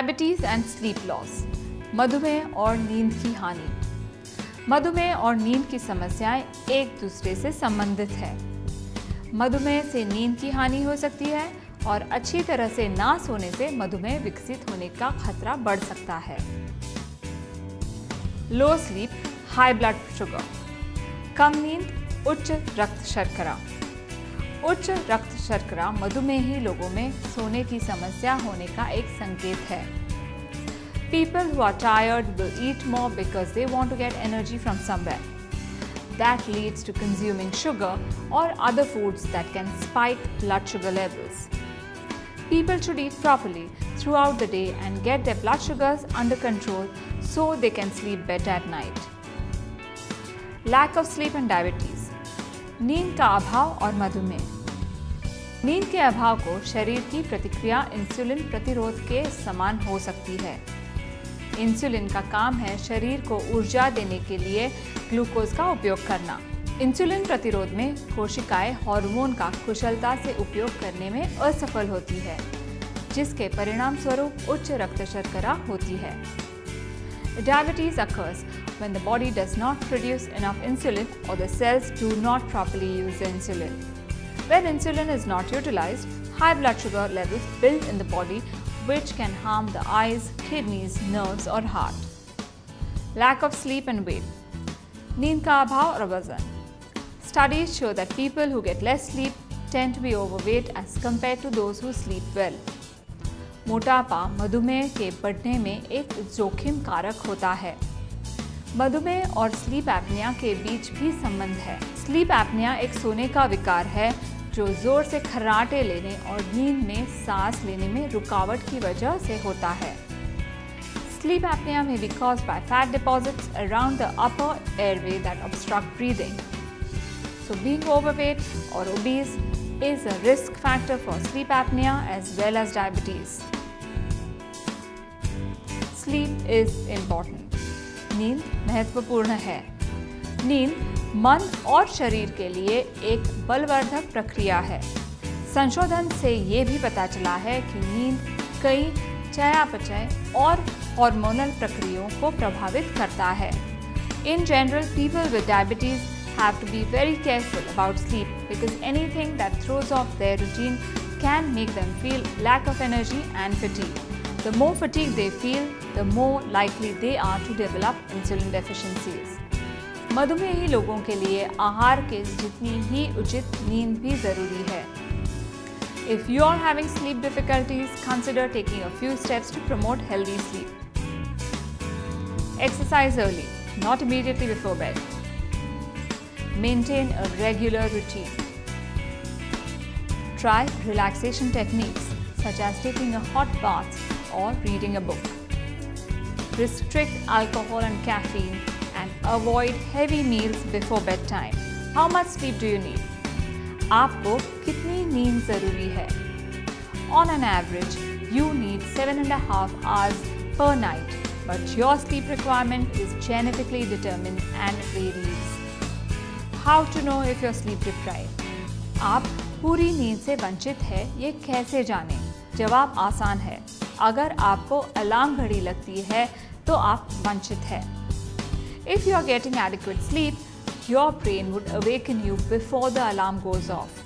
Diabetes and sleep loss, मधुमेह और नींद की हानि। मधुमेह और नींद की समस्याएं एक दूसरे से संबंधित है। मधुमेह से नींद की हानि हो सकती है और अच्छी तरह से ना सोने से मधुमेह विकसित होने का खतरा बढ़ सकता है। लो स्लीप, हाई ब्लड शुगर, कम नींद, उच्च रक्त शर्करा। उच्च रक्त शर्करा मधुमेही लोगों में सोने की समस्या होने का एक संकेत है। People who are tired will eat more because they want to get energy from somewhere. That leads to consuming sugar or other foods that can spike blood sugar levels. People should eat properly throughout the day and get their blood sugars under control so they can sleep better at night. Lack of sleep and diabetes. नींद का अभाव और मधुमेह। नींद के अभाव को शरीर की प्रतिक्रिया इंसुलिन प्रतिरोध के समान हो सकती है। इंसुलिन का काम है शरीर को ऊर्जा देने के लिए ग्लूकोज का उपयोग करना। इंसुलिन प्रतिरोध में कोशिकाएं हार्मोन का कुशलता से उपयोग करने में असफल होती है, जिसके परिणाम स्वरूप उच्च रक्त शर्करा होती है। Diabetes occurs when the body does not produce enough insulin or the cells do not properly use the insulin. When insulin is not utilized, high blood sugar levels build in the body, which can harm the eyes, kidneys, nerves or heart. Lack of sleep and weight. नींद का अभाव और वजन. Studies show that people who get less sleep tend to be overweight as compared to those who sleep well. मोटापा मधुमेह के बढ़ने में एक जोखिम कारक होता है। मधुमेह और स्लीप एपनिया के बीच भी संबंध है। स्लीप एपनिया एक सोने का विकार है जो जोर से खर्राटे लेने और नींद में सांस लेने में रुकावट की वजह से होता है। Sleep apnea may be caused by fat deposits around the upper airway that obstruct breathing. So being overweight or obese is a risk factor for sleep apnea as well as diabetes. Sleep is important. नींद महत्वपूर्ण है। नींद मन और शरीर के लिए एक बलवर्धक प्रक्रिया है। संशोधन से ये भी पता चला है कि नींद कई चयापचय और हार्मोनल प्रक्रियाओं को प्रभावित करता है। In general, people with diabetes have to be very careful about sleep because anything that throws off their routine can make them feel lack of energy and fatigue. The more fatigue they feel, the more likely they are to develop insulin deficiencies. मधुमेही लोगों के लिए आहार के जितनी ही उचित नींद भी जरूरी है। If you are having sleep difficulties, consider taking a few steps to promote healthy sleep. Exercise early, not immediately before bed. Maintain a regular routine. Try relaxation techniques such as taking a hot bath or reading a book. Restrict alcohol and caffeine and avoid heavy meals before bedtime. How much sleep do you need? आपको कितनी नींद जरूरी है? On an average, you need 7.5 hours per night, but your sleep requirement is genetically determined and varies. How to know if you're sleep deprived? आप पूरी नींद से वंचित है, ये कैसे जानें? जवाब आसान है। अगर आपको अलार्म घड़ी लगती है, तो आप वंचित हैं। If you are getting adequate sleep, your brain would awaken you before the alarm goes off.